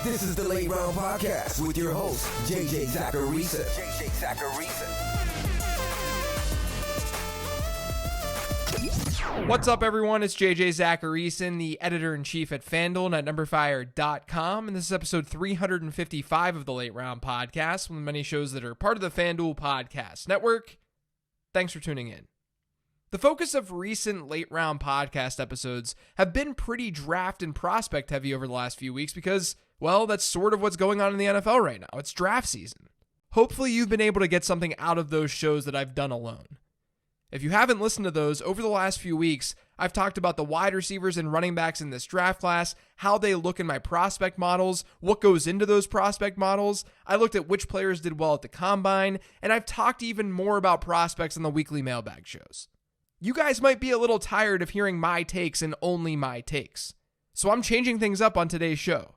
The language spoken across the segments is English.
This is the Late Round Podcast with your host, JJ Zacharisa. What's up, everyone? It's JJ Zacharisa, the editor-in-chief at FanDuel and at numberfire.com, and this is episode 355 of the Late Round Podcast, one of the many shows that are part of the FanDuel Podcast Network. Thanks for tuning in. The focus of recent Late Round Podcast episodes have been pretty draft and prospect heavy over the last few weeks because, well, that's sort of what's going on in the NFL right now. It's draft season. Hopefully you've been able to get something out of those shows that I've done alone. If you haven't listened to those, over the last few weeks, I've talked about the wide receivers and running backs in this draft class, how they look in my prospect models, what goes into those prospect models. I looked at which players did well at the combine, and I've talked even more about prospects on the weekly mailbag shows. You guys might be a little tired of hearing my takes and only my takes. So I'm changing things up on today's show,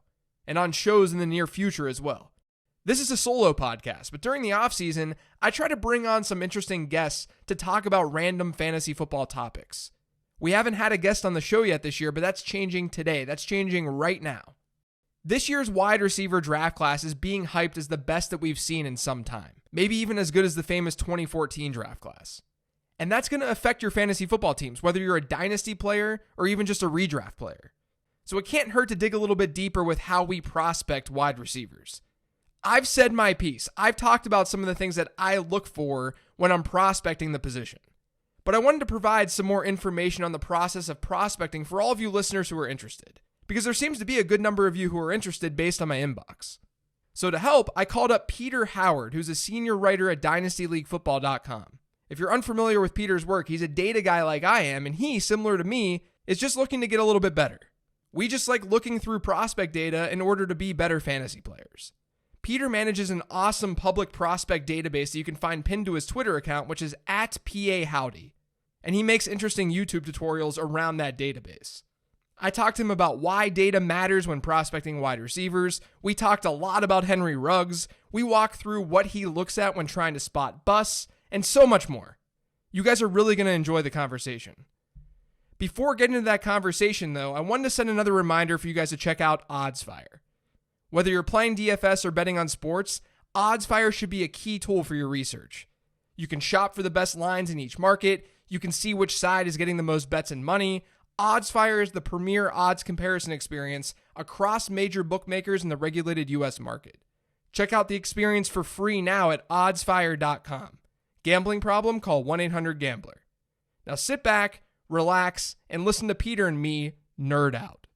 and on shows in the near future as well. This is a solo podcast, but during the offseason, I try to bring on some interesting guests to talk about random fantasy football topics. We haven't had a guest on the show yet this year, but that's changing today. That's changing right now. This year's wide receiver draft class is being hyped as the best that we've seen in some time, maybe even as good as the famous 2014 draft class. And that's going to affect your fantasy football teams, whether you're a dynasty player or even just a redraft player. So it can't hurt to dig a little bit deeper with how we prospect wide receivers. I've said my piece. I've talked about some of the things that I look for when I'm prospecting the position. But I wanted to provide some more information on the process of prospecting for all of you listeners who are interested, because there seems to be a good number of you who are interested based on my inbox. So to help, I called up Peter Howard, who's a senior writer at dynastyleaguefootball.com. If you're unfamiliar with Peter's work, he's a data guy like I am, and he, similar to me, is just looking to get a little bit better. We just like looking through prospect data in order to be better fantasy players. Peter manages an awesome public prospect database that you can find pinned to his Twitter account, which is @PAHowdy, and he makes interesting YouTube tutorials around that database. I talked to him about why data matters when prospecting wide receivers. We talked a lot about Henry Ruggs. We walked through what he looks at when trying to spot busts, and so much more. You guys are really going to enjoy the conversation. Before getting into that conversation, though, I wanted to send another reminder for you guys to check out OddsFire. Whether you're playing DFS or betting on sports, OddsFire should be a key tool for your research. You can shop for the best lines in each market. You can see which side is getting the most bets and money. OddsFire is the premier odds comparison experience across major bookmakers in the regulated U.S. market. Check out the experience for free now at oddsfire.com. Gambling problem? Call 1-800-GAMBLER. Now sit back, relax, and listen to Peter and me nerd out.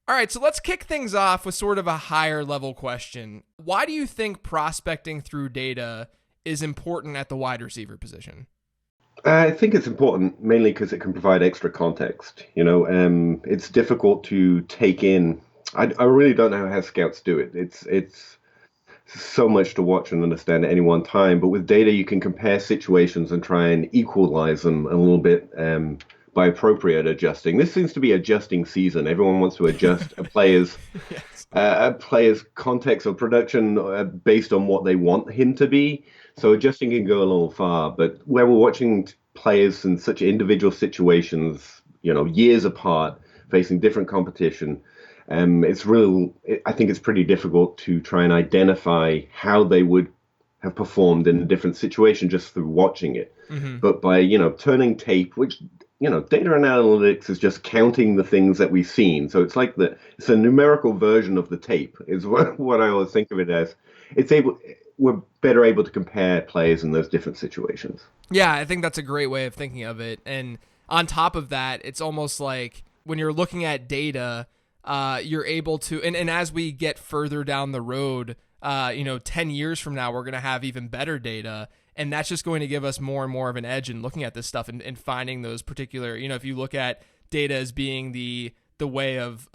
All right, so let's kick things off with sort of a higher level question. Why do you think prospecting through data is important at the wide receiver position? I think it's important mainly because it can provide extra context. It's difficult to take in. I really don't know how scouts do it. It's so much to watch and understand at any one time. But with data, you can compare situations and try and equalize them a little bit by appropriate adjusting. This seems to be adjusting season. Everyone wants to adjust a player's yes. A player's context or production based on what they want him to be. So adjusting can go a little far. But where we're watching players in such individual situations, years apart, facing different competition, I think it's pretty difficult to try and identify how they would have performed in a different situation just through watching it. Mm-hmm. But by, turning tape, which, data and analytics is just counting the things that we've seen. So it's like it's a numerical version of the tape is what I always think of it as. We're better able to compare players in those different situations. Yeah, I think that's a great way of thinking of it. And on top of that, it's almost like when you're looking at data, you're able to, and as we get further down the road, 10 years from now, we're going to have even better data. And that's just going to give us more and more of an edge in looking at this stuff and finding those particular, if you look at data as being the way of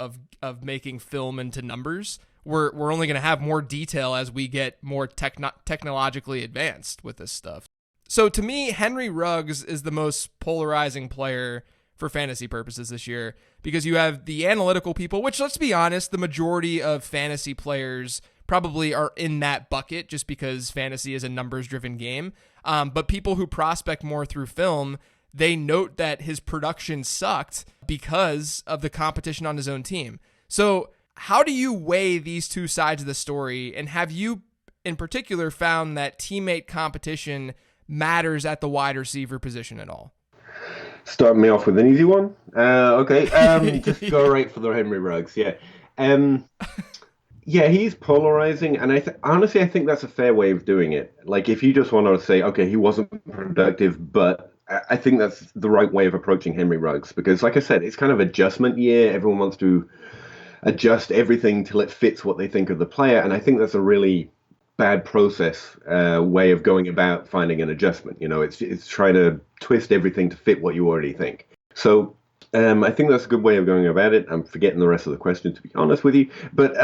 making film into numbers, we're only going to have more detail as we get more technologically advanced with this stuff. So to me, Henry Ruggs is the most polarizing player for fantasy purposes this year, because you have the analytical people, which, let's be honest, the majority of fantasy players probably are in that bucket just because fantasy is a numbers-driven game. But people who prospect more through film, they note that his production sucked because of the competition on his own team. So how do you weigh these two sides of the story? And have you in particular found that teammate competition matters at the wide receiver position at all? Start me off with an easy one. Okay. Just go right for the Henry Ruggs. Yeah. Um, yeah, he's polarizing, and honestly, I think that's a fair way of doing it. Like, if you just want to say, okay, he wasn't productive, but I think that's the right way of approaching Henry Ruggs because, like I said, it's kind of adjustment year. Everyone wants to adjust everything till it fits what they think of the player, and I think that's a really bad process way of going about finding an adjustment. It's trying to twist everything to fit what you already think. So I think that's a good way of going about it. I'm forgetting the rest of the question, to be honest with you. But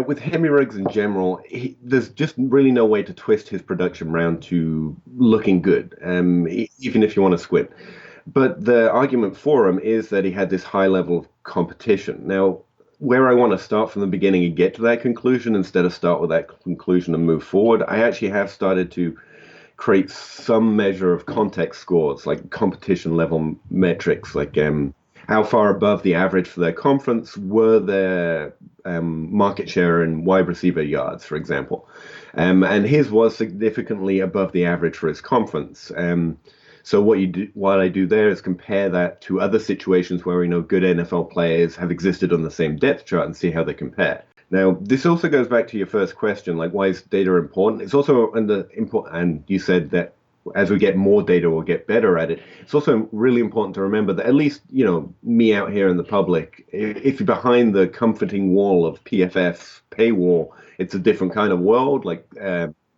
with Henry Ruggs in general, there's just really no way to twist his production round to looking good, even if you want to squint. But the argument for him is that he had this high level of competition. Now, where I want to start from the beginning and get to that conclusion instead of start with that conclusion and move forward, I actually have started to create some measure of context scores, like competition level metrics, like how far above the average for their conference were their market share in wide receiver yards, for example. And his was significantly above the average for his conference. So what I do there is compare that to other situations where we know good NFL players have existed on the same depth chart and see how they compare. Now, this also goes back to your first question, like why is data important? It's also important, and you said that as we get more data, we'll get better at it. It's also really important to remember that at least, me out here in the public, if you're behind the comforting wall of PFF's paywall, it's a different kind of world. Like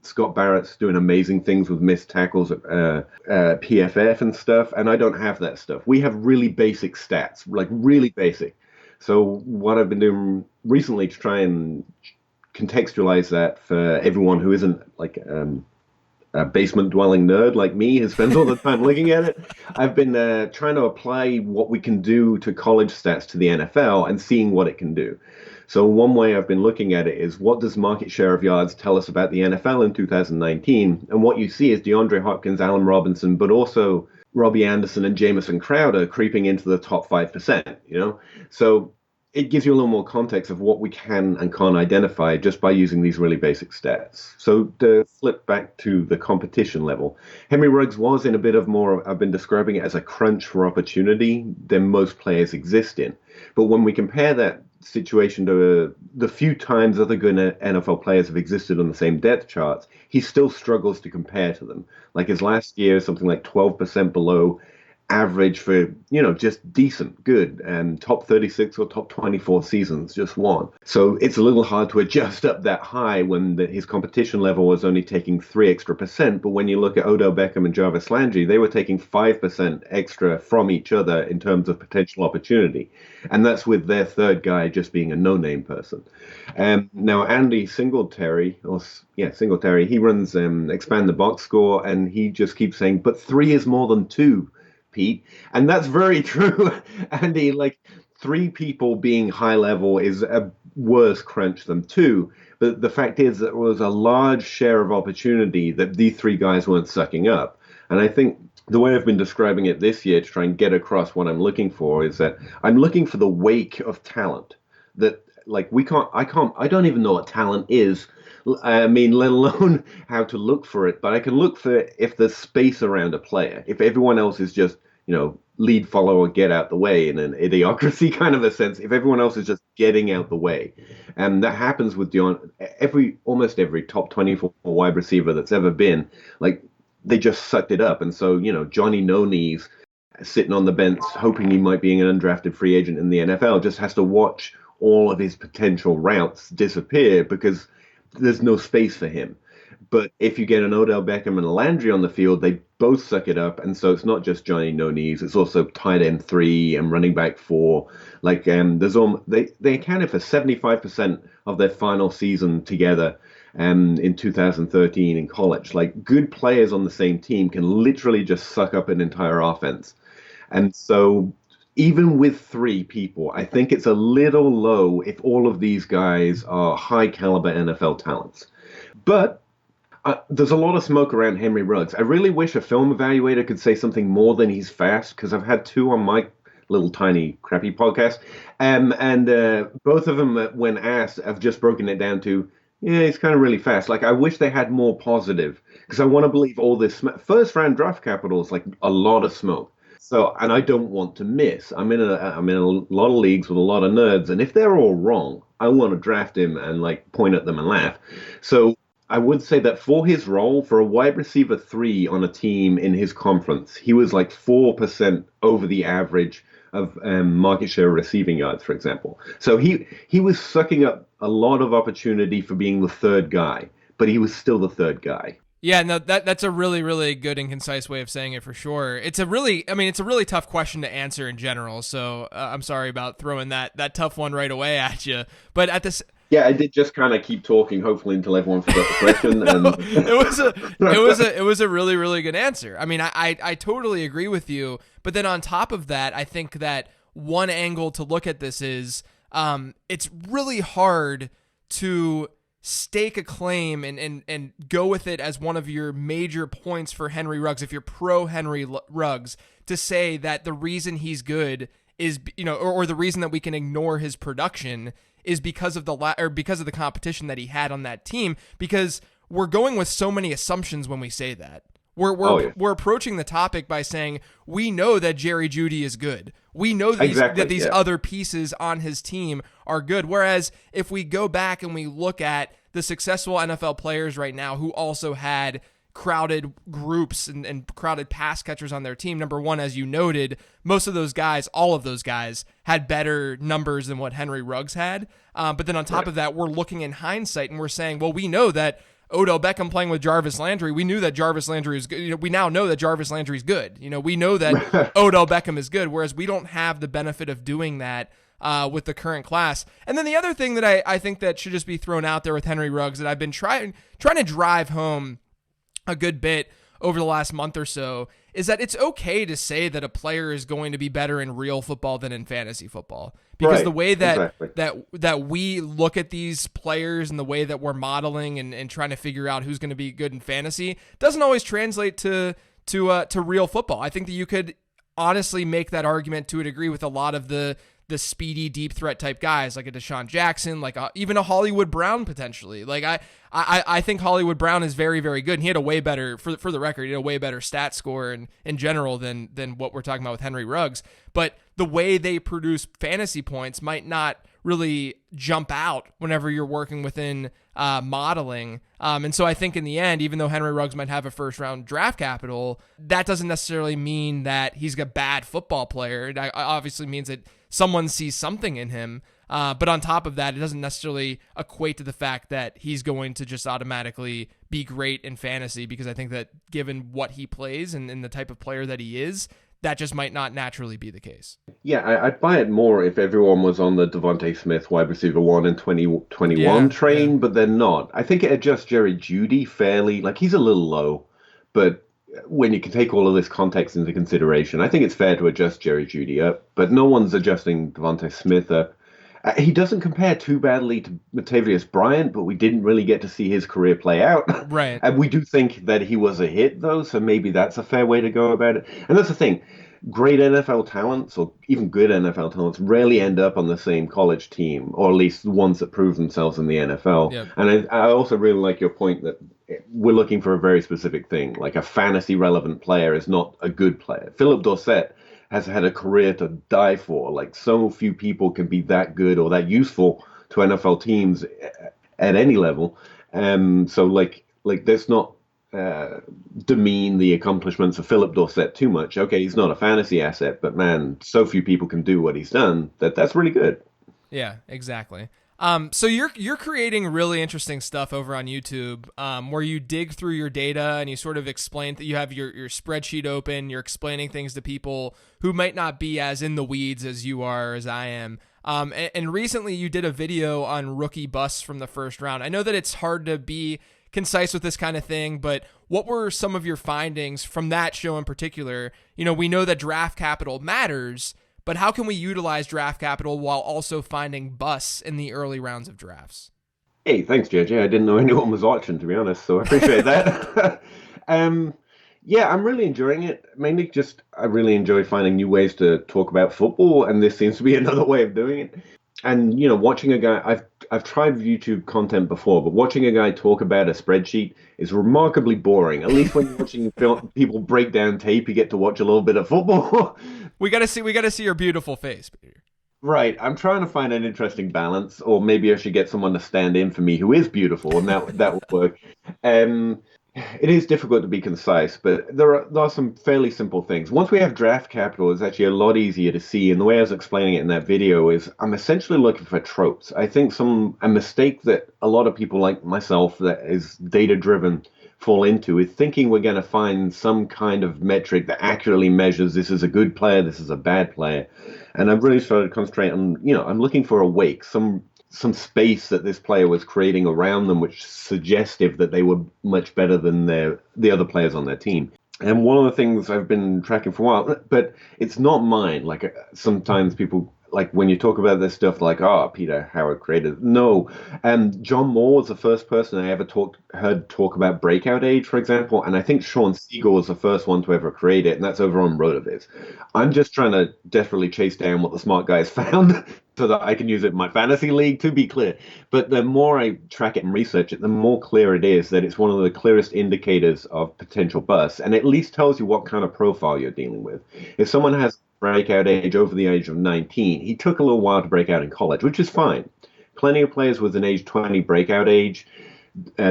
Scott Barrett's doing amazing things with missed tackles at PFF and stuff, and I don't have that stuff. We have really basic stats, like really basic. So what I've been doing recently to try and contextualize that for everyone who isn't like a basement dwelling nerd like me who spends all the time looking at it, I've been trying to apply what we can do to college stats to the NFL and seeing what it can do. So one way I've been looking at it is what does market share of yards tell us about the NFL in 2019? And what you see is DeAndre Hopkins, Allen Robinson, but also Robbie Anderson and Jamison Crowder creeping into the top 5%, So it gives you a little more context of what we can and can't identify just by using these really basic stats. So to flip back to the competition level, Henry Ruggs was in a bit of more, I've been describing it as a crunch for opportunity than most players exist in. But when we compare that situation to the few times other good NFL players have existed on the same depth charts, he still struggles to compare to them. Like his last year, something like 12% below average for, just decent, good, and top 36 or top 24 seasons, just one. So it's a little hard to adjust up that high when his competition level was only taking 3 extra percent. But when you look at Odell Beckham and Jarvis Landry, they were taking 5% extra from each other in terms of potential opportunity. And that's with their third guy just being a no-name person. Now, Andy Singletary, he runs Expand the Box Score, and he just keeps saying, but 3 is more than 2. Pete, and that's very true. Andy, like 3 people being high level is a worse crunch than 2. But the fact is that there was a large share of opportunity that these 3 guys weren't sucking up. And I think the way I've been describing it this year to try and get across what I'm looking for is that I'm looking for the wake of talent that like I don't even know what talent is. I mean, let alone how to look for it, but I can look for if there's space around a player. If everyone else is just, lead, follow, or get out the way in an idiocracy kind of a sense, if everyone else is just getting out the way. And that happens with almost every top 24 wide receiver that's ever been, like, they just sucked it up. And so, Johnny No Knees sitting on the bench, hoping he might be an undrafted free agent in the NFL, just has to watch all of his potential routes disappear because there's no space for him. But if you get an Odell Beckham and a Landry on the field, they both suck it up. And so it's not just Johnny No Knees, it's also tight end 3 and running back 4. Like they accounted for 75% of their final season together in 2013 in college. Like good players on the same team can literally just suck up an entire offense. And so even with 3 people, I think it's a little low if all of these guys are high caliber NFL talents. But there's a lot of smoke around Henry Ruggs. I really wish a film evaluator could say something more than he's fast, because I've had 2 on my little tiny crappy podcast. And both of them, when asked, have just broken it down to, yeah, it's kind of really fast. Like, I wish they had more positive because I want to believe all this first round draft capital is like a lot of smoke. So, and I don't want to miss. I'm in a lot of leagues with a lot of nerds, and if they're all wrong, I want to draft him and like point at them and laugh. So I would say that for his role, for a wide receiver three on a team in his conference, he was like 4% over the average of market share receiving yards, for example. So he was sucking up a lot of opportunity for being the third guy, but he was still the third guy. Yeah, no, that's a really, really good and concise way of saying it for sure. It's a really tough question to answer in general. So I'm sorry about throwing that tough one right away at you. But at this, yeah, I did just kind of keep talking, hopefully until everyone forgot the question. No, it was a really, really good answer. I mean, I totally agree with you. But then on top of that, I think that one angle to look at this is it's really hard to stake a claim and go with it as one of your major points for Henry Ruggs, if you're pro Henry Ruggs, to say that the reason he's good is, or the reason that we can ignore his production is because of the competition that he had on that team, because we're going with so many assumptions when we say that. We're approaching the topic by saying we know that Jerry Jeudy is good. We know that these other pieces on his team are good. Whereas if we go back and we look at the successful NFL players right now who also had crowded groups and crowded pass catchers on their team, number one, as you noted, most of those guys, all of those guys, had better numbers than what Henry Ruggs had. But then on top of that, we're looking in hindsight and we're saying, well, we know that Odell Beckham playing with Jarvis Landry, we knew that Jarvis Landry is good. We now know that Jarvis Landry is good. We know that Odell Beckham is good, whereas we don't have the benefit of doing that with the current class. And then the other thing that I think that should just be thrown out there with Henry Ruggs that I've been trying to drive home a good bit over the last month or so is that it's okay to say that a player is going to be better in real football than in fantasy football, because the way that we look at these players and the way that we're modeling and trying to figure out who's going to be good in fantasy doesn't always translate to real football. I think that you could honestly make that argument to a degree with a lot of the speedy deep threat type guys like a Deshaun Jackson, like even a Hollywood Brown potentially. Like I think Hollywood Brown is very, very good. And he had a way better, for the record, he had a way better stat score in general than what we're talking about with Henry Ruggs. But the way they produce fantasy points might not really jump out whenever you're working within modeling. And so I think in the end, even though Henry Ruggs might have a first round draft capital, that doesn't necessarily mean that he's a bad football player. It obviously means that someone sees something in him. But on top of that, it doesn't necessarily equate to the fact that he's going to just automatically be great in fantasy, because I think that given what he plays and the type of player that he is, that just might not naturally be the case. Yeah, I'd buy it more if everyone was on the Devontae Smith wide receiver 1 in 2021 train, but they're not. I think it adjusts Jerry Jeudy fairly. Like, he's a little low, but when you can take all of this context into consideration, I think it's fair to adjust Jerry Jeudy up, but no one's adjusting Devontae Smith up. He doesn't compare too badly to Latavius Bryant, but we didn't really get to see his career play out. Right. And we do think that he was a hit, though, so maybe that's a fair way to go about it. And that's the thing. Great NFL talents, or even good NFL talents, rarely end up on the same college team, or at least the ones that prove themselves in the NFL. Yep. And I also really like your point that we're looking for a very specific thing. Like, a fantasy-relevant player is not a good player. Philip Dorsett has had a career to die for. Like, so few people can be that good or that useful to NFL teams at any level. So let's not demean the accomplishments of Philip Dorsett too much. Okay, he's not a fantasy asset, but man, so few people can do what he's done that's really good. Yeah, exactly. So you're creating really interesting stuff over on YouTube, where you dig through your data and you sort of explain that you have your spreadsheet open. You're explaining things to people who might not be as in the weeds as you are, as I am. And recently you did a video on rookie busts from the first round. I know that it's hard to be concise with this kind of thing, but what were some of your findings from that show in particular? We know that draft capital matters, but how can we utilize draft capital while also finding busts in the early rounds of drafts? Hey, thanks, JJ. I didn't know anyone was watching, to be honest, so I appreciate that. Yeah, I'm really enjoying it. Mainly just I really enjoy finding new ways to talk about football, and this seems to be another way of doing it. And watching a guy, I've tried YouTube content before, but watching a guy talk about a spreadsheet is remarkably boring. At least when you're watching people break down tape, you get to watch a little bit of football. We gotta see your beautiful face, Peter. Right. I'm trying to find an interesting balance, or maybe I should get someone to stand in for me who is beautiful, and that will work. Um, it is difficult to be concise, but there are some fairly simple things. Once we have draft capital, it's actually a lot easier to see. And the way I was explaining it in that video is I'm essentially looking for tropes. I think a mistake that a lot of people like myself that is data driven fall into is thinking we're going to find some kind of metric that accurately measures this is a good player, this is a bad player. And I've really started to concentrate on, I'm looking for a wake, some space that this player was creating around them, which suggestive that they were much better than the other players on their team. And one of the things I've been tracking for a while, but it's not mine. Like sometimes people, like when you talk about this stuff, like, oh, Peter Howard created. No, John Moore was the first person I ever heard talk about breakout age, for example. And I think Sean Siegel was the first one to ever create it, and that's over on Rotoviz. I'm just trying to desperately chase down what the smart guys found so that I can use it in my fantasy league, to be clear. But the more I track it and research it, the more clear it is that it's one of the clearest indicators of potential bust, and at least tells you what kind of profile you're dealing with. If someone has breakout age over the age of 19, he took a little while to break out in college, which is fine. Plenty of players with an age 20 breakout age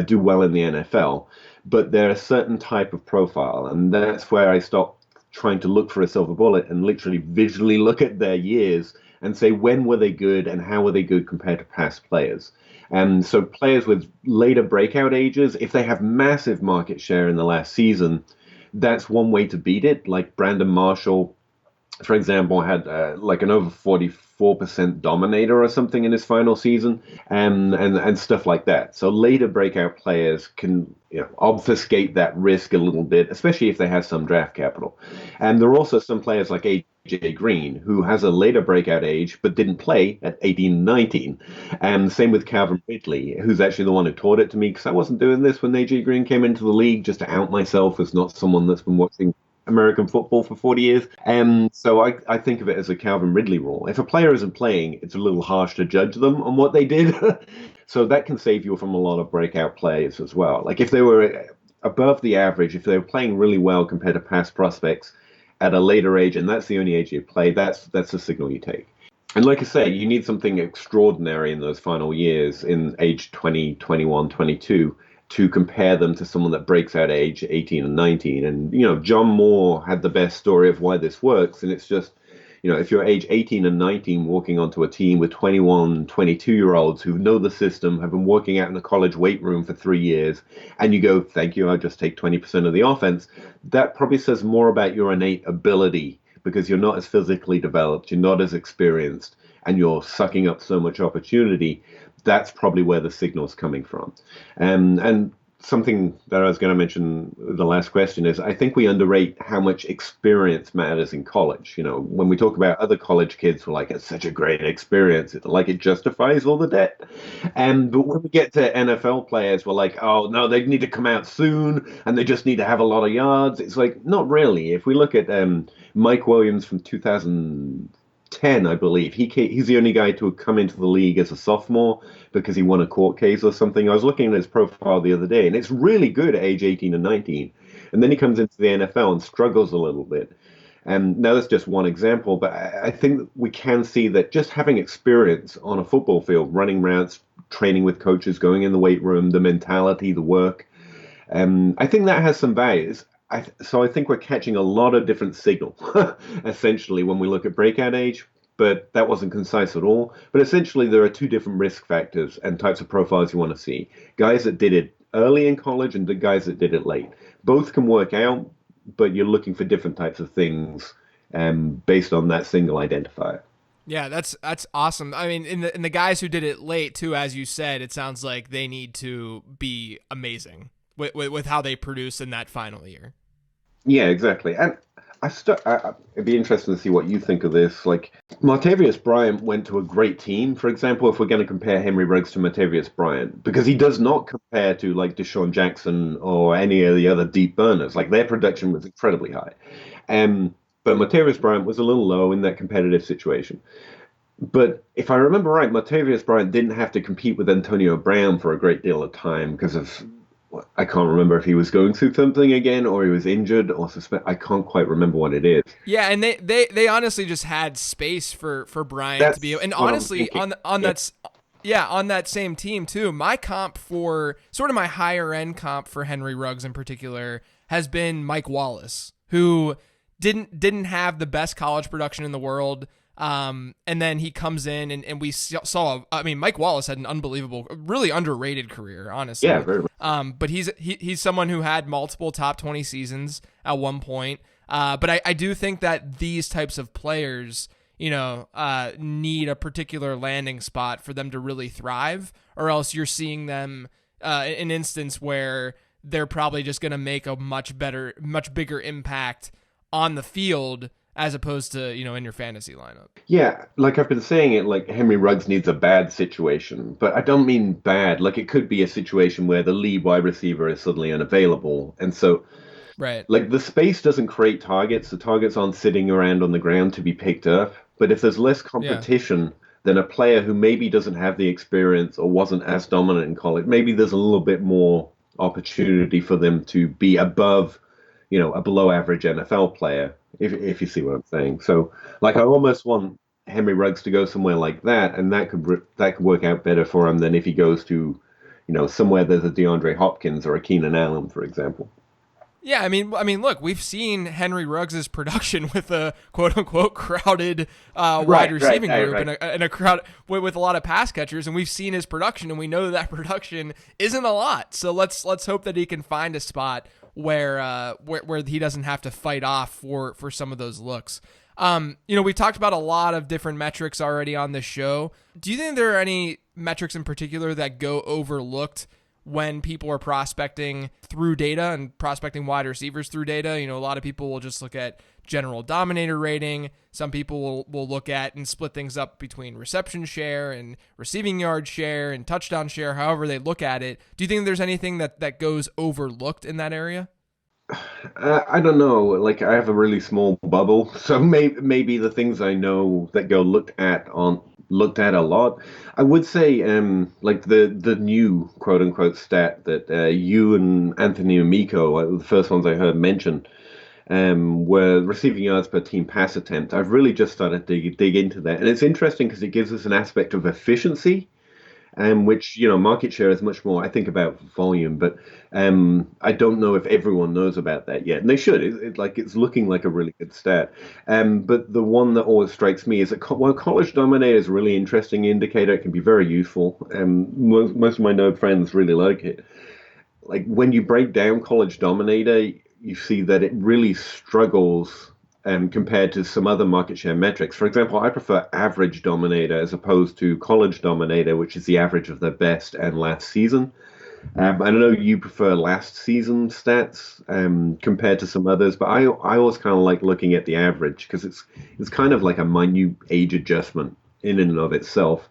do well in the NFL, but they're a certain type of profile, and that's where I stop trying to look for a silver bullet and literally visually look at their years and say when were they good and how were they good compared to past players. And so players with later breakout ages, if they have massive market share in the last season, that's one way to beat it. Like Brandon Marshall, for example, had like an over 44% dominator or something in his final season, and stuff like that. So later breakout players can obfuscate that risk a little bit, especially if they have some draft capital. And there are also some players like AJ Green, who has a later breakout age but didn't play at 18 and 19. And same with Calvin Ridley, who's actually the one who taught it to me, because I wasn't doing this when AJ Green came into the league, just to out myself as not someone that's been watching American football for 40 years. So I think of it as a Calvin Ridley rule. If a player isn't playing, it's a little harsh to judge them on what they did. So that can save you from a lot of breakout players as well. Like if they were above the average, if they were playing really well compared to past prospects at a later age, and that's the only age you play, that's the signal you take. And like I say, you need something extraordinary in those final years in age 20, 21, 22 to compare them to someone that breaks out at age 18 and 19. And, John Moore had the best story of why this works. And it's just, if you're age 18 and 19 walking onto a team with 21, 22-year-olds who know the system, have been working out in the college weight room for 3 years, and you go, thank you, I'll just take 20% of the offense, that probably says more about your innate ability because you're not as physically developed, you're not as experienced, and you're sucking up so much opportunity. That's probably where the signal's coming from. And something that I was going to mention, the last question is, I think we underrate how much experience matters in college. When we talk about other college kids, we're like, it's such a great experience. It justifies all the debt. But when we get to NFL players, we're like, oh, no, they need to come out soon and they just need to have a lot of yards. It's like, not really. If we look at Mike Williams from 2010, I believe. He's the only guy to have come into the league as a sophomore because he won a court case or something. I was looking at his profile the other day, and it's really good at age 18 and 19. And then he comes into the NFL and struggles a little bit. And now that's just one example, but I think we can see that just having experience on a football field, running routes, training with coaches, going in the weight room, the mentality, the work, I think that has some values. So I think we're catching a lot of different signal, essentially, when we look at breakout age, but that wasn't concise at all. But essentially, there are two different risk factors and types of profiles you want to see. Guys that did it early in college and the guys that did it late. Both can work out, but you're looking for different types of things based on that single identifier. Yeah, that's awesome. I mean, in the guys who did it late too, as you said, it sounds like they need to be amazing with how they produce in that final year. Yeah, exactly. And It'd be interesting to see what you think of this. Like, Martavius Bryant went to a great team, for example, if we're going to compare Henry Ruggs to Martavius Bryant, because he does not compare to like Deshaun Jackson or any of the other deep burners. Like, their production was incredibly high. Um, but Martavius Bryant was a little low in that competitive situation. But if I remember right, Martavius Bryant didn't have to compete with Antonio Brown for a great deal of time because of I can't remember if he was going through something again or he was injured or suspect. I can't quite remember what it is. Yeah, and they honestly just had space for Bryant to be, That's and what I'm honestly thinking. on Yeah. that yeah, on that same team too. My comp for sort of my higher end comp for Henry Ruggs in particular has been Mike Wallace, who didn't have the best college production in the world. And then he comes in and we saw, I mean, Mike Wallace had an unbelievable, really underrated career, Yeah, honestly. very much. But he's someone who had multiple top 20 seasons at one point. But I do think that these types of players, need a particular landing spot for them to really thrive, or else you're seeing them, an instance where they're probably just going to make a much bigger impact on the field as opposed to, in your fantasy lineup. Yeah, like I've been saying it, like Henry Ruggs needs a bad situation, but I don't mean bad. Like it could be a situation where the lead wide receiver is suddenly unavailable. And so, Right. like, the space doesn't create targets. The targets aren't sitting around on the ground to be picked up. But if there's less Yeah. competition, then a player who maybe doesn't have the experience or wasn't as dominant in college, maybe there's a little bit more opportunity for them to be above, a below average NFL player, if you see what I'm saying. So, like, I almost want Henry Ruggs to go somewhere like that, and that could work out better for him than if he goes to, somewhere there's a DeAndre Hopkins or a Keenan Allen, for example. Yeah, I mean, look, we've seen Henry Ruggs' production with a quote unquote crowded wide receiving group right. and a crowd with a lot of pass catchers, and we've seen his production, and we know that production isn't a lot. So let's hope that he can find a spot where he doesn't have to fight off for some of those looks. We've talked about a lot of different metrics already on this show. Do you think there are any metrics in particular that go overlooked when people are prospecting through data and prospecting wide receivers through data? A lot of people will just look at general dominator rating. Some people will look at and split things up between reception share and receiving yard share and touchdown share, however they look at it. Do you think there's anything that goes overlooked in that area? I don't know. Like I have a really small bubble, so maybe the things I know that go looked at aren't looked at a lot. I would say, like the new quote unquote stat that you and Anthony Amico, the first ones I heard mentioned, were receiving yards per team pass attempt. I've really just started to dig into that, and it's interesting because it gives us an aspect of efficiency which market share is much more. I think about volume, but I don't know if everyone knows about that yet, and they should. It's looking like a really good stat. But the one that always strikes me is that college dominator is a really interesting indicator. It can be very useful, and most of my nerd friends really like it. Like when you break down college dominator, you see that it really struggles compared to some other market share metrics. For example, I prefer average dominator as opposed to college dominator, which is the average of the best and last season. I don't know you prefer last season stats compared to some others, but I always kind of like looking at the average because it's kind of like a minute age adjustment in and of itself.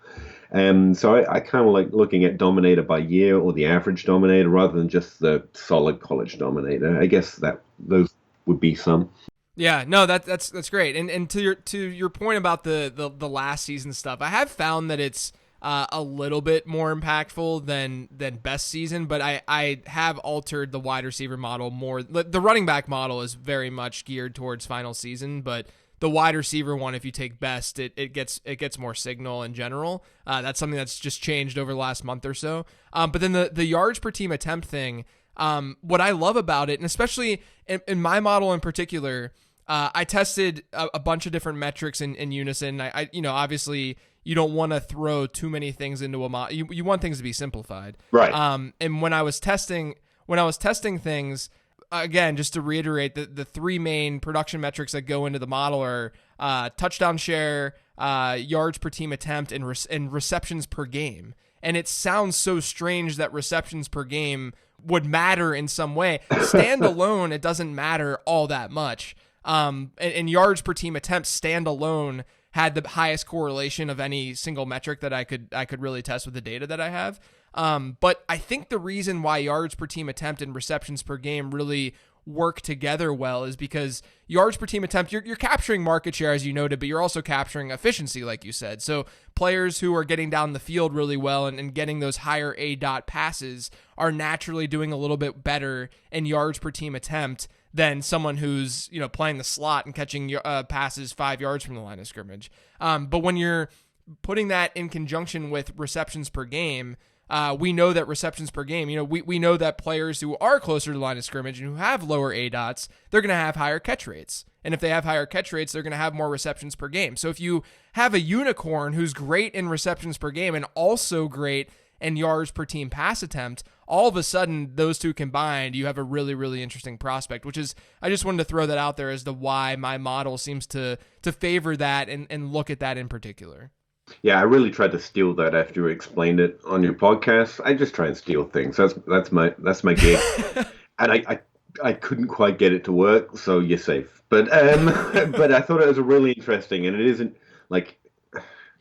So I kind of like looking at dominator by year or the average dominator rather than just the solid college dominator. I guess that those would be some. Yeah, no, that's great. And to your point about the last season stuff, I have found that it's a little bit more impactful than best season, but I have altered the wide receiver model more. The running back model is very much geared towards final season, but the wide receiver one, if you take best, it gets more signal in general. That's something that's just changed over the last month or so. But then the yards per team attempt thing, what I love about it, and especially in my model in particular, I tested a bunch of different metrics in unison. I obviously you don't want to throw too many things into a model. You want things to be simplified, right? And when I was testing things, again, just to reiterate, the three main production metrics that go into the model are touchdown share, yards per team attempt, and receptions per game. And it sounds so strange that receptions per game would matter in some way. Standalone, it doesn't matter all that much. And yards per team attempt standalone had the highest correlation of any single metric that I could really test with the data that I have. But I think the reason why yards per team attempt and receptions per game really work together well is because yards per team attempt, you're capturing market share, as you noted, but you're also capturing efficiency, like you said. So players who are getting down the field really well and getting those higher A-dot passes are naturally doing a little bit better in yards per team attempt than someone who's, playing the slot and catching passes 5 yards from the line of scrimmage. But when you're putting that in conjunction with receptions per game, we know that receptions per game, we know that players who are closer to the line of scrimmage and who have lower A-dots, they're going to have higher catch rates. And if they have higher catch rates, they're going to have more receptions per game. So if you have a unicorn who's great in receptions per game and also great in yards per team pass attempt, all of a sudden, those two combined, you have a really, really interesting prospect, which is, I just wanted to throw that out there as to why my model seems to favor that and look at that in particular. Yeah, I really tried to steal that after you explained it on your podcast. I just try and steal things. That's my gig, and I couldn't quite get it to work. So you're safe. But but I thought it was really interesting, and it isn't like,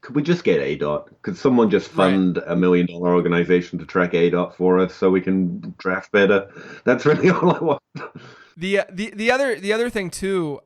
could we just get ADOT? Could someone just fund $1 million organization to track ADOT for us so we can draft better? That's really all I want. The other thing too.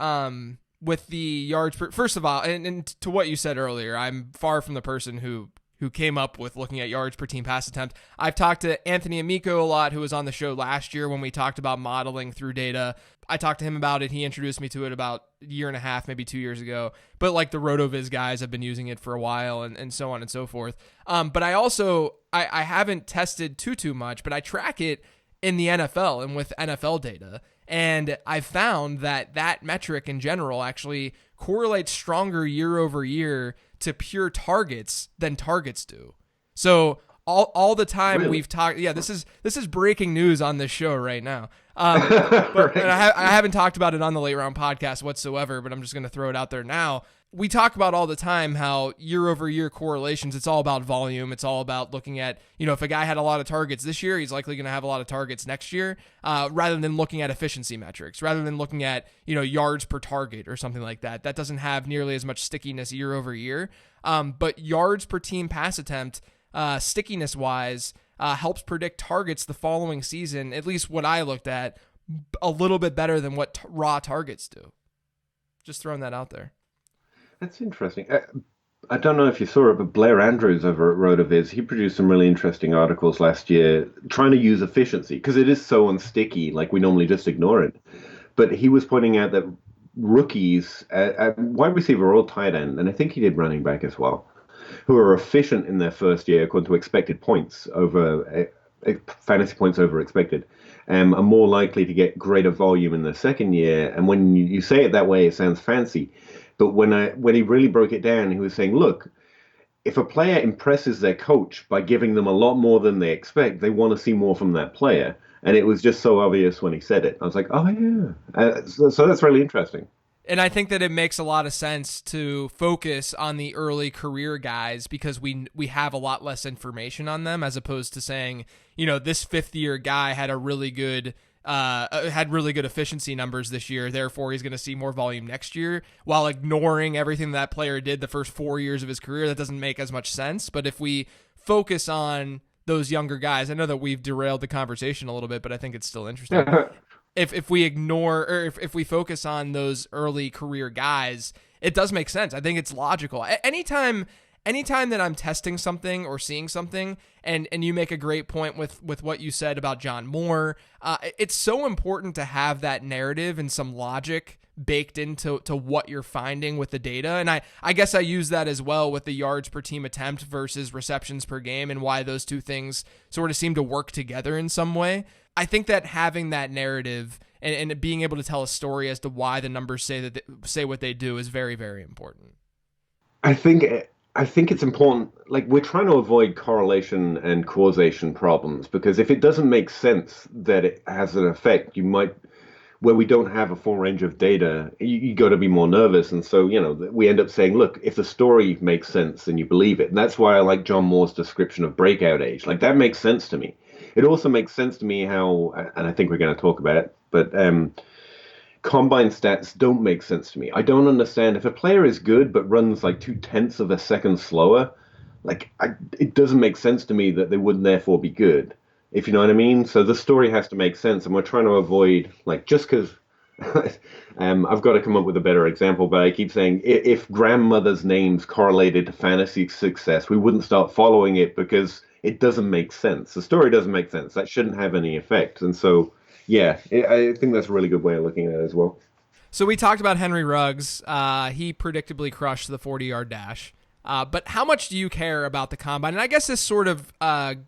With the yards per, first of all, and to what you said earlier, I'm far from the person who came up with looking at yards per team pass attempt. I've talked to Anthony Amico a lot, who was on the show last year when we talked about modeling through data. I talked to him about it. He introduced me to it about a year and a half, maybe 2 years ago. But like the RotoViz guys have been using it for a while and so on and so forth. But I also, I haven't tested too much, but I track it in the NFL and with NFL data. And I found that metric in general actually correlates stronger year over year to pure targets than targets do. So all the time we've talked, this is breaking news on this show right now. But I haven't talked about it on the Late Round podcast whatsoever, but I'm just going to throw it out there now. We talk about all the time how year over year correlations, it's all about volume. It's all about looking at, if a guy had a lot of targets this year, he's likely going to have a lot of targets next year, rather than looking at efficiency metrics, rather than looking at, yards per target or something like that. That doesn't have nearly as much stickiness year over year. But yards per team pass attempt, stickiness wise, helps predict targets the following season, at least what I looked at, a little bit better than what raw targets do. Just throwing that out there. That's interesting. I don't know if you saw it, but Blair Andrews over at RotoViz, he produced some really interesting articles last year trying to use efficiency because it is so unsticky, like we normally just ignore it. But he was pointing out that rookies, wide receiver or tight end, and I think he did running back as well, who are efficient in their first year according to expected points over fantasy points over expected, are more likely to get greater volume in their second year. And when you say it that way, it sounds fancy. But when he really broke it down, he was saying, look, if a player impresses their coach by giving them a lot more than they expect, they want to see more from that player. And it was just so obvious when he said it. I was like, oh, yeah. So that's really interesting. And I think that it makes a lot of sense to focus on the early career guys because we have a lot less information on them, as opposed to saying, this fifth-year guy had a really good efficiency numbers this year, therefore he's going to see more volume next year, while ignoring everything that player did the first 4 years of his career. That doesn't make as much sense. But if we focus on those younger guys, I know that we've derailed the conversation a little bit, but I think it's still interesting. If we ignore, or if we focus on those early career guys, it does make sense. I think it's logical. Anytime that I'm testing something or seeing something, and you make a great point with what you said about John Moore, it's so important to have that narrative and some logic baked into what you're finding with the data. And I guess I use that as well with the yards per team attempt versus receptions per game, and why those two things sort of seem to work together in some way. I think that having that narrative and being able to tell a story as to why the numbers say what they do is very, very important. I think it's important. Like, we're trying to avoid correlation and causation problems, because if it doesn't make sense that it has an effect, where we don't have a full range of data, you got to be more nervous. And so, we end up saying, look, if the story makes sense, then you believe it. And that's why I like John Moore's description of breakout age. Like, that makes sense to me. It also makes sense to me how, and I think we're going to talk about it, but combine stats don't make sense to me. I don't understand if a player is good but runs like 2/10 of a second slower. It doesn't make sense to me that they wouldn't therefore be good, if you know what I mean. So the story has to make sense, and we're trying to avoid like just because. I've got to come up with a better example, but I keep saying if grandmothers' names correlated to fantasy success, we wouldn't start following it because it doesn't make sense. The story doesn't make sense. That shouldn't have any effect. And so, yeah, I think that's a really good way of looking at it as well. So we talked about Henry Ruggs. He predictably crushed the 40-yard dash. But how much do you care about the combine? And I guess this sort of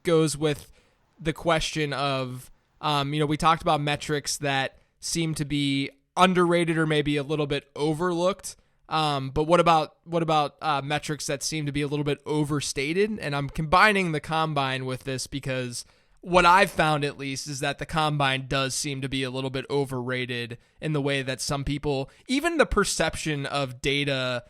goes with the question of, we talked about metrics that seem to be underrated or maybe a little bit overlooked. But what about metrics that seem to be a little bit overstated? And I'm combining the combine with this because what I've found, at least, is that the combine does seem to be a little bit overrated in the way that some people, even the perception of data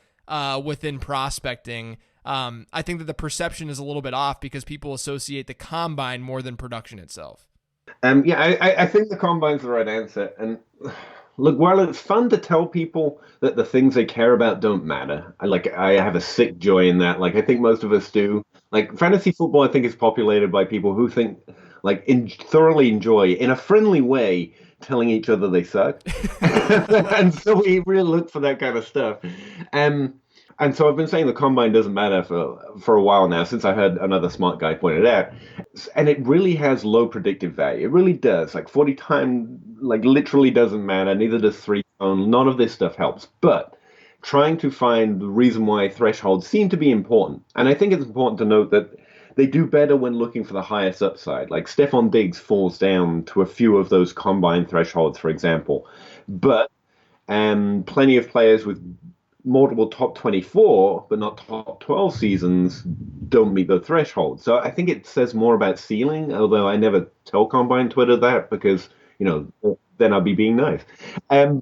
within prospecting, I think that the perception is a little bit off because people associate the combine more than production itself. I think the combine's the right answer. And look, while it's fun to tell people that the things they care about don't matter, I have a sick joy in that. Like I think most of us do. Like fantasy football, I think is populated by people who think thoroughly enjoy in a friendly way telling each other they suck, and so we really look for that kind of stuff. And so I've been saying the combine doesn't matter for a while now, since I heard another smart guy point it out. And it really has low predictive value. It really does. Like 40 time, literally doesn't matter. Neither does 3-tone. None of this stuff helps. But trying to find the reason why thresholds seem to be important. And I think it's important to note that they do better when looking for the highest upside. Like Stephon Diggs falls down to a few of those combine thresholds, for example. But plenty of players with multiple top 24, but not top 12 seasons don't meet the threshold. So I think it says more about ceiling, although I never tell Combine Twitter that because, then I'd be being nice. So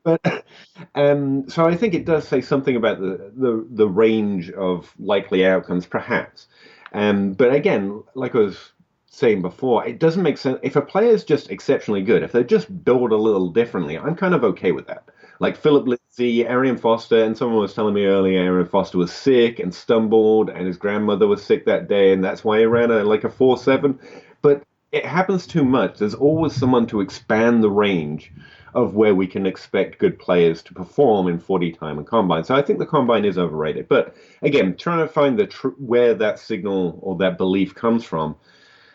I think it does say something about the range of likely outcomes, perhaps. But again, like I was saying before, it doesn't make sense. If a player is just exceptionally good, if they're just built a little differently, I'm kind of okay with that. Like Philip Lindsay, Arian Foster, and someone was telling me earlier, Arian Foster was sick and stumbled, and his grandmother was sick that day, and that's why he ran a 4.7. But it happens too much. There's always someone to expand the range of where we can expect good players to perform in 40 time and combine. So I think the combine is overrated. But again, trying to find where that signal or that belief comes from.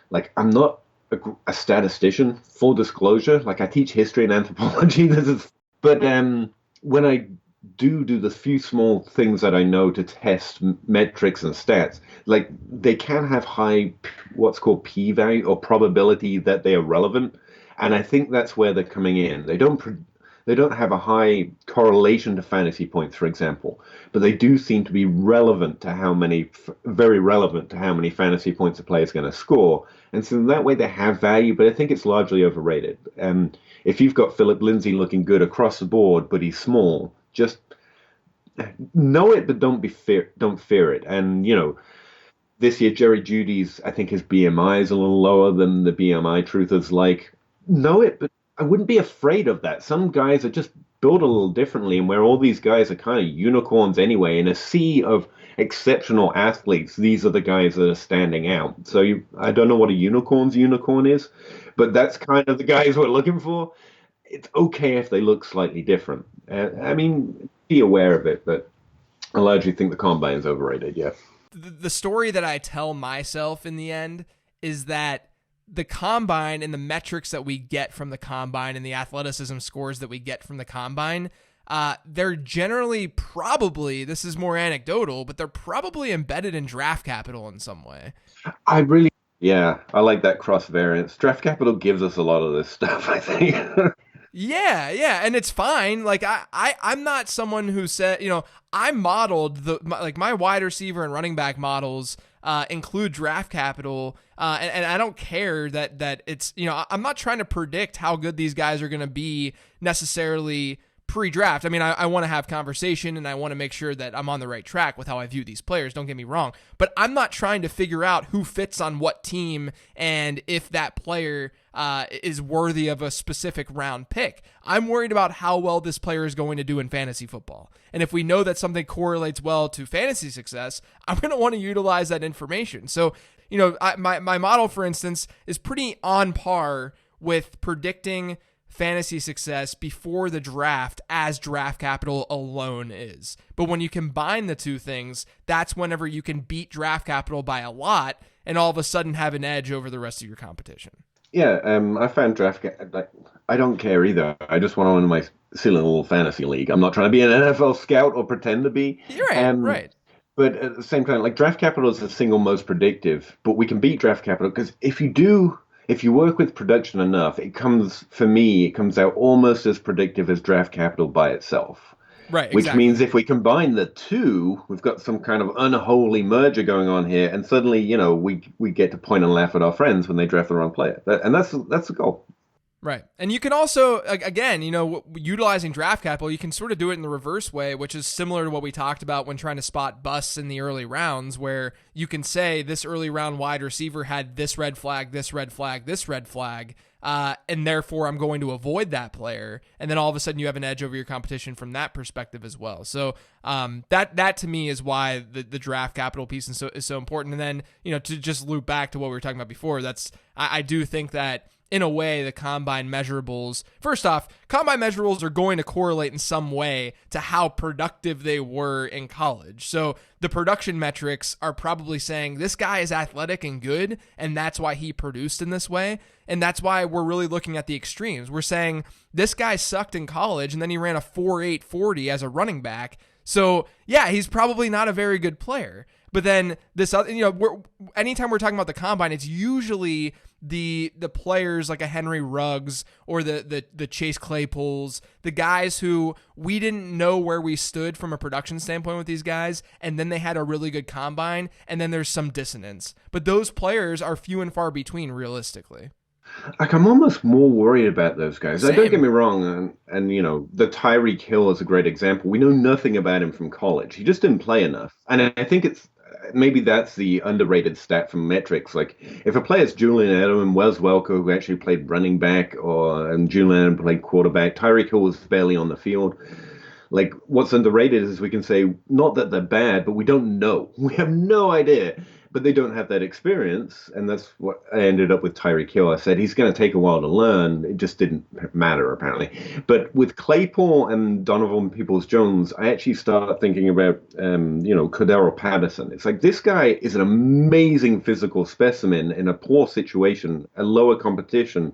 Like, I'm not a statistician, full disclosure. Like, I teach history and anthropology. But when I do the few small things that I know to test metrics and stats, like they can have high, what's called p-value or probability that they are relevant. And I think that's where they're coming in. They don't have a high correlation to fantasy points, for example, but they do seem to be relevant to very relevant to how many fantasy points a player is going to score. And so that way they have value, but I think it's largely overrated. If you've got Philip Lindsay looking good across the board, but he's small, just know it, but don't fear it. And, this year, Jerry Judy's, I think his BMI is a little lower than the BMI truthers like. Know it, but I wouldn't be afraid of that. Some guys are just built a little differently, and where all these guys are kind of unicorns anyway, in a sea of exceptional athletes, these are the guys that are standing out. So I don't know what a unicorn is, but that's kind of the guys we're looking for. It's okay if they look slightly different. Be aware of it, but I largely think the combine is overrated, yeah. The story that I tell myself in the end is that the combine and the metrics that we get from the combine and the athleticism scores that we get from the combine, they're generally probably, this is more anecdotal, but they're probably embedded in draft capital in some way. I like that cross variance. Draft capital gives us a lot of this stuff, I think. Yeah, and it's fine. Like I'm not someone who said, I modeled my wide receiver and running back models include draft capital, and I don't care that it's, I'm not trying to predict how good these guys are going to be necessarily pre-draft. I mean, I want to have conversation and I want to make sure that I'm on the right track with how I view these players. Don't get me wrong, but I'm not trying to figure out who fits on what team and if that player is worthy of a specific round pick. I'm worried about how well this player is going to do in fantasy football. And if we know that something correlates well to fantasy success, I'm going to want to utilize that information. So, my model, for instance, is pretty on par with predicting fantasy success before the draft as draft capital alone is. But when you combine the two things, that's whenever you can beat draft capital by a lot and all of a sudden have an edge over the rest of your competition. Yeah, I found I don't care either. I just want to win my silly little fantasy league. I'm not trying to be an NFL scout or pretend to be. You're right, right. But at the same time, like draft capital is the single most predictive, but we can beat draft capital because if you work with production enough, it comes out almost as predictive as draft capital by itself. Right, Which means if we combine the two, we've got some kind of unholy merger going on here, and suddenly, we get to point and laugh at our friends when they draft the wrong player. That's the goal. Right. And you can also, again, utilizing draft capital, you can sort of do it in the reverse way, which is similar to what we talked about when trying to spot busts in the early rounds, where you can say this early round wide receiver had this red flag, this red flag, this red flag, and therefore I'm going to avoid that player. And then all of a sudden you have an edge over your competition from that perspective as well. So that to me is why the draft capital piece is so important. And then, to just loop back to what we were talking about before, I do think that in a way, the combine measurables, first off, combine measurables are going to correlate in some way to how productive they were in college. So the production metrics are probably saying this guy is athletic and good, and that's why he produced in this way. And that's why we're really looking at the extremes. We're saying this guy sucked in college, and then he ran a 4.8 40 as a running back. So yeah, he's probably not a very good player. But then this other, anytime we're talking about the combine, it's usually the players like a Henry Ruggs or the Chase Claypools, the guys who we didn't know where we stood from a production standpoint with these guys, and then they had a really good combine, and then there's some dissonance. But those players are few and far between realistically. Like I'm almost more worried about those guys. Same. Don't get me wrong, and the Tyreek Hill is a great example. We know nothing about him from college. He just didn't play enough, and I think maybe that's the underrated stat from metrics. Like if a player's Julian Edelman, Wes Welker, who actually played running back, and Julian Edelman played quarterback, Tyreek Hill was barely on the field. Like what's underrated is we can say not that they're bad, but we don't know. We have no idea. But they don't have that experience, and that's what I ended up with Tyreek Hill. I said he's going to take a while to learn. It just didn't matter, apparently. But with Claypool and Donovan Peoples-Jones, I actually start thinking about, Cordero Patterson. It's like this guy is an amazing physical specimen in a poor situation, a lower competition,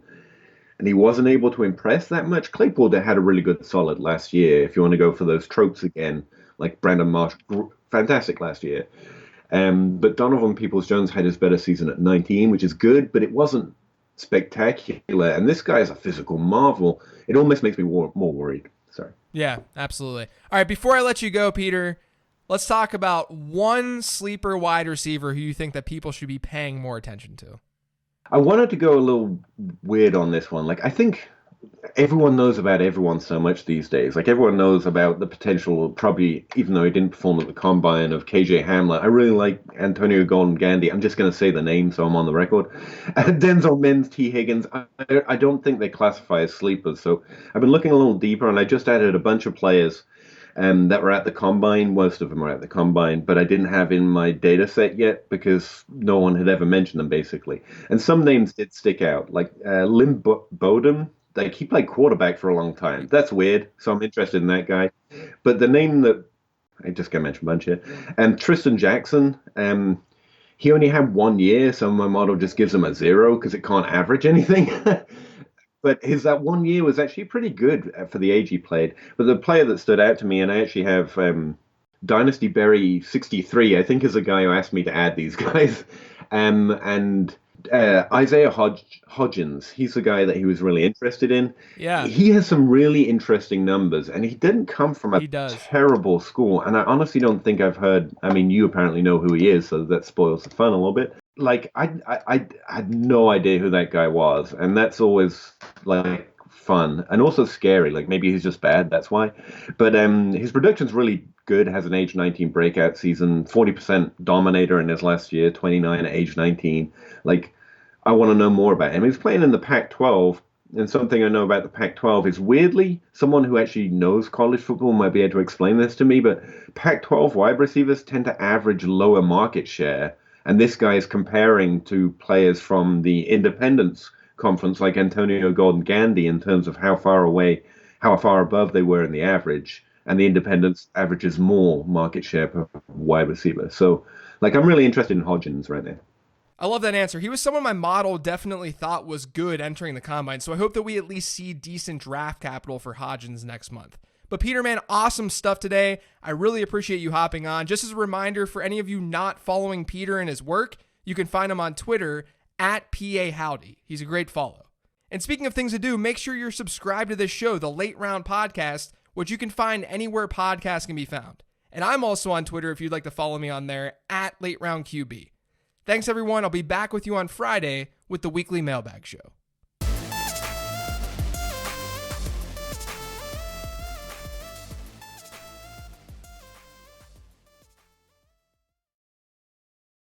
and he wasn't able to impress that much. Claypool had a really good solid last year, if you want to go for those tropes again, like Brandon Marsh, fantastic last year. But Donovan Peoples-Jones had his better season at 19, which is good, but it wasn't spectacular. And this guy is a physical marvel. It almost makes me more worried. Sorry. Yeah, absolutely. All right, before I let you go, Peter, let's talk about one sleeper wide receiver who you think that people should be paying more attention to. I wanted to go a little weird on this one. Like, I think everyone knows about everyone so much these days. Like everyone knows about the potential, probably, even though he didn't perform at the combine, of KJ Hamler. I really like Antonio Gordon Gandy. I'm just going to say the name so I'm on the record. Denzel Mims, T. Higgins. I don't think they classify as sleepers. So I've been looking a little deeper, and I just added a bunch of players that were at the combine. Most of them were at the combine, but I didn't have in my data set yet because no one had ever mentioned them, basically. And some names did stick out, like Lim Bowden. Like he played quarterback for a long time. That's weird. So I'm interested in that guy. But the name that I just got to mention a bunch here, Tristan Jackson. He only had 1 year, so my model just gives him a 0 because it can't average anything. But that 1 year was actually pretty good for the age he played. But the player that stood out to me, and I actually have Dynasty Berry 63, I think, is a guy who asked me to add these guys, and. Isaiah Hodgins, he's the guy that he was really interested in. Yeah. He has some really interesting numbers, and he didn't come from a terrible school. And I honestly don't think I've heard, I mean, you apparently know who he is, so that spoils the fun a little bit. Like, I had no idea who that guy was. And that's always, like, fun and also scary. Like maybe he's just bad, that's why. But his production's really good. Has an age 19 breakout season, 40% dominator in his last year, 29 at age 19. Like I want to know more about him. He's playing in the Pac-12, and something I know about the Pac-12 is weirdly, someone who actually knows college football might be able to explain this to me, but Pac-12 wide receivers tend to average lower market share. And this guy is comparing to players from the Independence Conference like Antonio Gordon Gandy in terms of how far above they were in the average. And the Independence averages more market share per wide receiver. So, like, I'm really interested in Hodgins right now. I love that answer. He was someone my model definitely thought was good entering the combine, so I hope that we at least see decent draft capital for Hodgins next month. But Peter, man, awesome stuff today. I really appreciate you hopping on. Just as a reminder for any of you not following Peter and his work, you can find him on Twitter at PAHowdy. He's a great follow. And speaking of things to do, make sure you're subscribed to this show, the Late Round Podcast, which you can find anywhere podcasts can be found. And I'm also on Twitter if you'd like to follow me on there, at Late Round QB. Thanks, everyone. I'll be back with you on Friday with the weekly mailbag show.